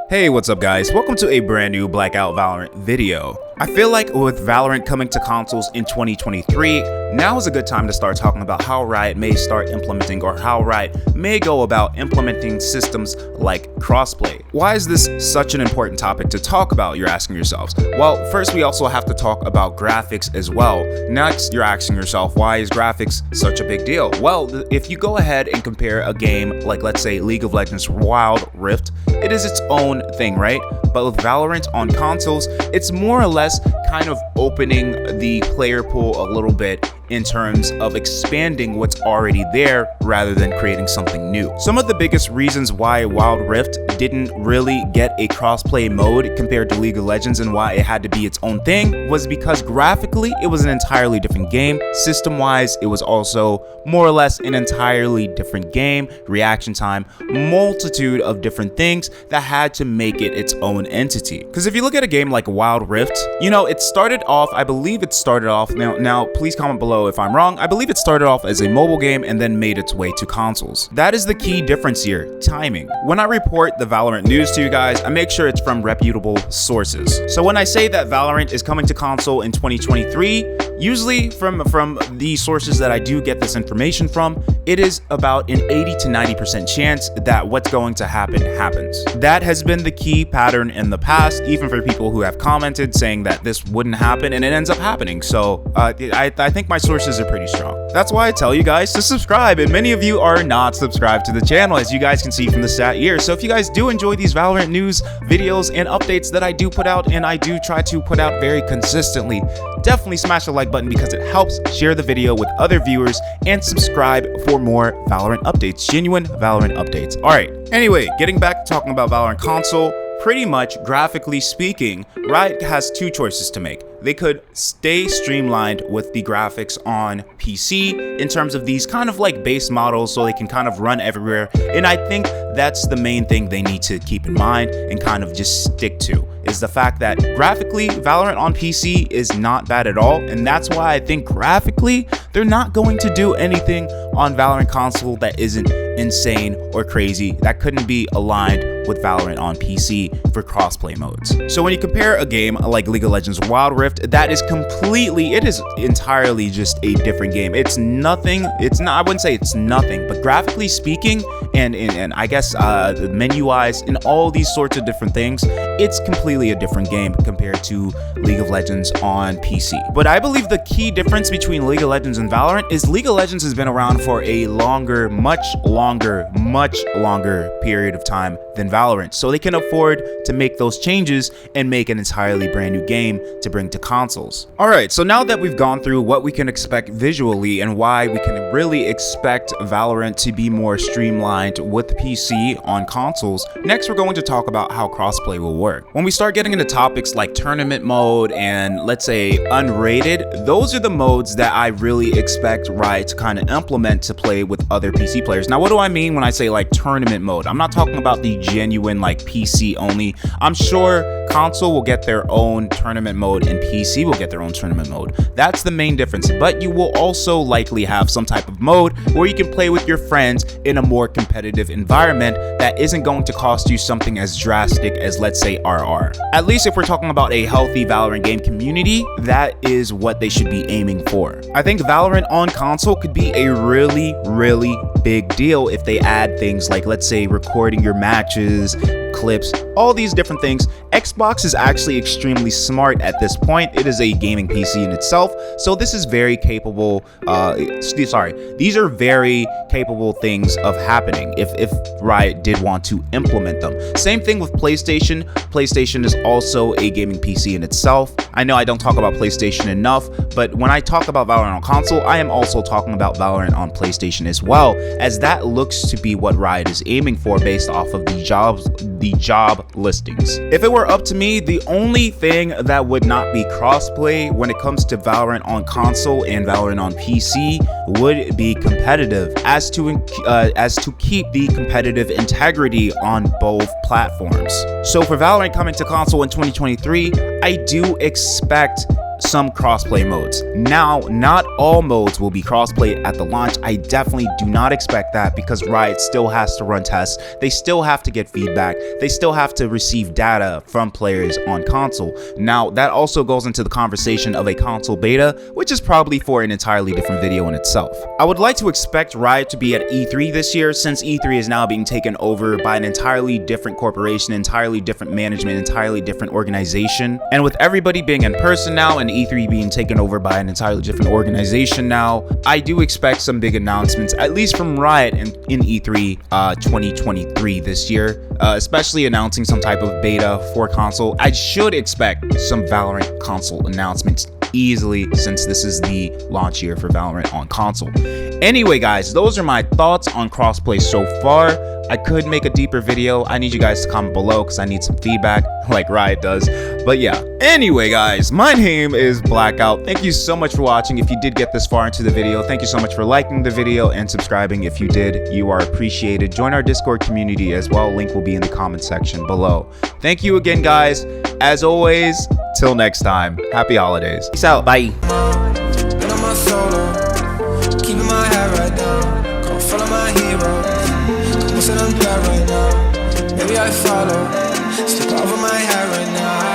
Hey, what's up guys? Welcome to a brand new Blackout Valorant video. I feel like with Valorant coming to consoles in 2023, now is a good time to start talking about how Riot may start implementing or how Riot may go about implementing systems like crossplay. Why is this such an important topic to talk about, you're asking yourselves? Well, first we also have to talk about graphics as well. Next, you're asking yourself, why is graphics such a big deal? Well, if you go ahead and compare a game like, let's say, League of Legends Wild Rift, it is its own thing, right? But with Valorant on consoles, it's more or less kind of opening the player pool a little bit in terms of expanding what's already there rather than creating something new. Some of the biggest reasons why Wild Rift didn't really get a crossplay mode compared to League of Legends and why it had to be its own thing was because graphically it was an entirely different game. System-wise, it was also more or less an entirely different game. Reaction time, multitude of different things that had to make it its own entity. Because if you look at a game like Wild Rift, you know, it started off, I believe it started off, now please comment below if I'm wrong, I believe it started off as a mobile game and then made its way to consoles. That is the key difference here, timing. When I report the Valorant news to you guys, I make sure it's from reputable sources. So when I say that Valorant is coming to console in 2023, usually from the sources that I do get this information from, it is about an 80 to 90% chance that what's going to happen happens. That has been the key pattern in the past, even for people who have commented saying that this wouldn't happen and it ends up happening. So I think my sources are pretty strong. That's why I tell you guys to subscribe, and many of you are not subscribed to the channel, as you guys can see from the stat here. So if you guys do enjoy these Valorant news videos and updates that I do put out, and I do try to put out very consistently, definitely smash the like button because it helps share the video with other viewers, and subscribe for more Valorant updates, genuine Valorant updates. Alright, anyway, getting back to talking about Valorant console, pretty much graphically speaking, Riot has two choices to make. They could stay streamlined with the graphics on PC in terms of these kind of like base models so they can kind of run everywhere. And I think that's the main thing they need to keep in mind and kind of just stick to, is the fact that graphically Valorant on PC is not bad at all. And that's why I think graphically they're not going to do anything on Valorant console that isn't insane or crazy, that couldn't be aligned with Valorant on PC for crossplay modes. So when you compare a game like League of Legends Wild Rift, that is it is entirely just a different game. It's nothing, I wouldn't say it's nothing, but graphically speaking, and I guess the menu wise and all these sorts of different things, it's completely a different game compared to League of Legends on PC. But I believe the key difference between League of Legends and Valorant is League of Legends has been around for a much longer period of time than Valorant, so they can afford to make those changes and make an entirely brand new game to bring to consoles. Alright, so now that we've gone through what we can expect visually and why we can really expect Valorant to be more streamlined with PC on consoles, next we're going to talk about how crossplay will work. When we start getting into topics like tournament mode and, let's say, unrated, those are the modes that I really expect Riot to kind of implement to play with other PC players. Now, what do I mean when I say like tournament mode? I'm not talking about the genuine like PC only. I'm sure console will get their own tournament mode and PC will get their own tournament mode. That's the main difference, but you will also likely have some type of mode where you can play with your friends in a more competitive environment that isn't going to cost you something as drastic as, let's say, RR. At least if we're talking about a healthy Valorant game community, that is what they should be aiming for. I think Valorant on console could be a really big deal if they add things like, let's say, recording your matches, clips, all these different things. Xbox is actually extremely smart at this point. It is a gaming PC in itself, so this is very capable. These are very capable things of happening if Riot did want to implement them. Same thing with PlayStation. PlayStation is also a gaming PC in itself. I know I don't talk about PlayStation enough, but when I talk about Valorant on console, I am also talking about Valorant on PlayStation as well, as that looks to be what Riot is aiming for based off of the job listings. If it were up to me, the only thing that would not be crossplay when it comes to Valorant on console and Valorant on PC would be competitive, as to keep the competitive integrity on both platforms. So for Valorant coming to console in 2023, I do expect some crossplay modes. Now, not all modes will be crossplay at the launch. I definitely do not expect that because Riot still has to run tests. They still have to get feedback. They still have to receive data from players on console. Now, that also goes into the conversation of a console beta, which is probably for an entirely different video in itself. I would like to expect Riot to be at E3 this year, since E3 is now being taken over by an entirely different corporation, entirely different management, entirely different organization. And with everybody being in person now and E3 being taken over by an entirely different organization now, I do expect some big announcements, at least from Riot in E3 2023 this year, especially announcing some type of beta for console. I should expect some Valorant console announcements easily, since this is the launch year for Valorant on console. Anyway guys, those are my thoughts on crossplay so far. I could make a deeper video. I need you guys to comment below because I need some feedback like Riot does. But yeah, anyway guys, my name is Blackout. Thank you so much for watching. If you did get this far into the video, thank you so much for liking the video and subscribing. If you did, you are appreciated. Join our Discord community as well. Link will be in the comment section below. Thank you again guys. As always, till next time, happy holidays. Peace out. Bye. Keeping my head right now, come follow my heroes. Most of them bad right now, maybe I follow. Slip over my head right now.